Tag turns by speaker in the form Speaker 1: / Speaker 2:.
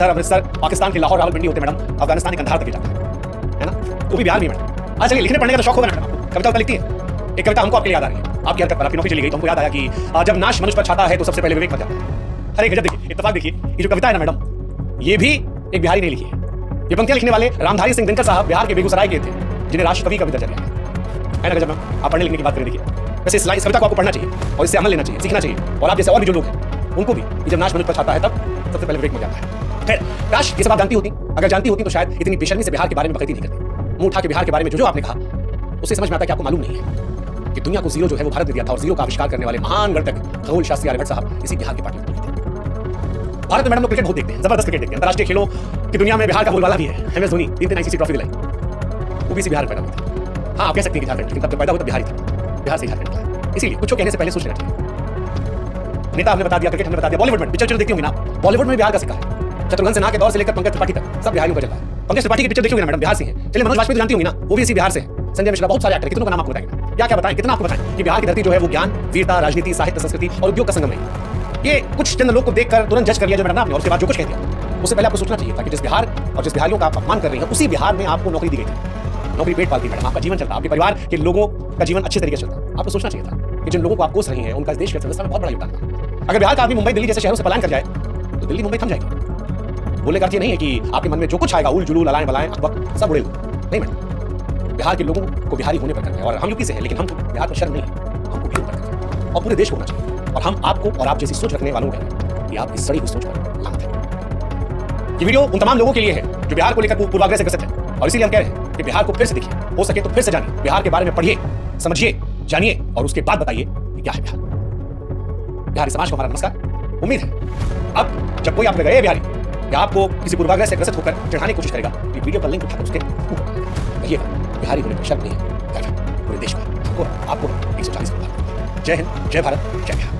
Speaker 1: अमृतसर पाकिस्तान के लाहौर रावलपिंडी होते मैडम अफगानिस्तान के कंधार तक जाता है ना, वो भी बिहार में मैडम। चलिए लिखने पढ़ने का तो शौक होगा ना मैडम, कविता लिखती है। एक कविता हमको आपके लिए याद आ रही है, आपकी हरकत पर आपकी नौकरी चली गई तो हमको याद आया कि जब नाश मनुष्य पर छाता है तो सबसे पहले विवेक मर जाता है। अरे गजब, देखिए इत्तेफाक, देखिए ये जो कविता है ना मैडम, ये भी एक बिहारी ने लिखी है। ये पंक्तियां लिखने वाले रामधारी सिंह दिनकर साहब बिहार के बेगूसराय के थे, जिन्हें राष्ट्र कवि का भी दर्जा दिया है ना। गजब मैम, आप पढ़ने लिखने की बात करें, देखिए वैसे इस कविता को आपको पढ़ना चाहिए और इससे अमल लेना चाहिए, सीखना चाहिए। और आप जैसे और भी जो लोग हैं उनको भी जब नाश मनुष्य पर छाता है तब सबसे पहले विवेक मर जाता है। खैर, काश ये सब आप जानती होती, अगर जानती होती तो शायद इतनी बेशर्मी से बिहार के बारे में बकैती नहीं करती। मुंह उठा के बिहार के बारे में जो आपने कहा उससे समझ में आता है कि आपको मालूम नहीं है कि दुनिया को जीरो जो है वो भारत ने दिया था, और जीरो का आविष्कार करने वाले महान गणितज्ञ खगोल शास्त्री आर्यभट्ट साहब इसी बिहार के पार्टी में थे। भारत में मैडम लोग क्रिकेट बहुत देखते हैं, जबरदस्त क्रिकेट देखते हैं। अंतर्राष्ट्रीय खेलों की दुनिया में बिहार का बोलबाला भी है। MS धोनी 3 ICC ट्रॉफी दिलाई, वो भी इसी बिहार में पैदा हुआ था। हाँ, आप कह सकते हैं कि झारखंड, लेकिन तब पैदा हुआ तो बिहार ही था, बिहार से झारखंड था। इसीलिए कुछ कहने से पहले सोच लेना चाहिए। नेता हमने बता दिया, क्रिकेट हमने बता दिया, बॉलीवुड में पिक्चर देखती होंगी ना, बॉलीवुड में बिहार का सिक्का है। शत्रुघ्न सिन्हा के दौर से लेकर पंकज त्रिपाठी तक सब बिहारियों का चलता है। पंकज त्रिपाठी की पिक्चर देखोगे ना मैडम, बिहार से है। चलिए मनोज वाजपेयी तो जानती होंगी ना, वो भी इसी बिहार से है। संजय मिश्रा, बहुत सारे एक्टर, कितनों का नाम आपको बताएंगे, क्या क्या बताएं, कितना आपको बताएं कि बिहार की धरती जो है वो ज्ञान, वीरता, राजनीति, साहित्य, संस्कृति और उद्योग का संगम है। ये कुछ चंद लोग को देखकर तुरंत जज कर लिया जो मैडम आपने, और उसके बाद जो कुछ कह दिया उससे पहले आपको सोचना चाहिए था कि जिस बिहार और जिस बिहारियों का आप अपमान कर रही हैं उसी बिहार में आपको नौकरी दी गई थी। नौकरी पेट पालती मैडम, आपका जीवन चलता, आपके परिवार के लोगों का जीवन अच्छे तरीके से चलता। आपको सोचना चाहिए था कि जिन लोगों को आप कोस रही हैं उनका इस देश की अर्थव्यवस्था में बहुत बड़ा योगदान था। अगर बिहार का आदमी मुंबई, दिल्ली जैसे शहरों से पलायन कर जाए तो दिल्ली मुंबई थम जाएगी। बोलने का अर्थ ये नहीं है कि आपके मन में जो कुछ आएगा, उल जुलूल, अलाएं बलाएं, अकबक सब उड़ेल दो, नहीं मैडम। बिहार के लोगों को बिहारी होने पर गर्व है, और हम यूपी से हैं, लेकिन हम बिहार में शर्म नहीं है, हमको भी ऊपर गर्व है और पूरे देश को होना चाहिए। और हम आपको और आप जैसी सोच रखने वालों को कि आपकी सड़ी हुई सोच पर लानत है। ये वीडियो उन तमाम लोगों के लिए है जो बिहार को लेकर पूर्वाग्रह से ग्रसित है, और इसीलिए हम कह रहे हैं कि बिहार को फिर से देखिए, हो सके तो फिर से जानिए, बिहार के बारे में पढ़िए, समझिए, जानिए और उसके बाद बताइए कि क्या है बिहार। बिहारी समाज को हमारा नमस्कार। उम्मीद है अब जब कोई आप गए बिहारी या आपको किसी पूर्वाग्रह से ग्रसित होकर चढ़ाने की कोशिश करेगा, कि वीडियो का लिंक उठाकर उसके ऊपर कहिएगा बिहारी होने पर शर्म नहीं है, पूरे देश में आपको 140 जय हिंद, जय भारत, जय बिहार।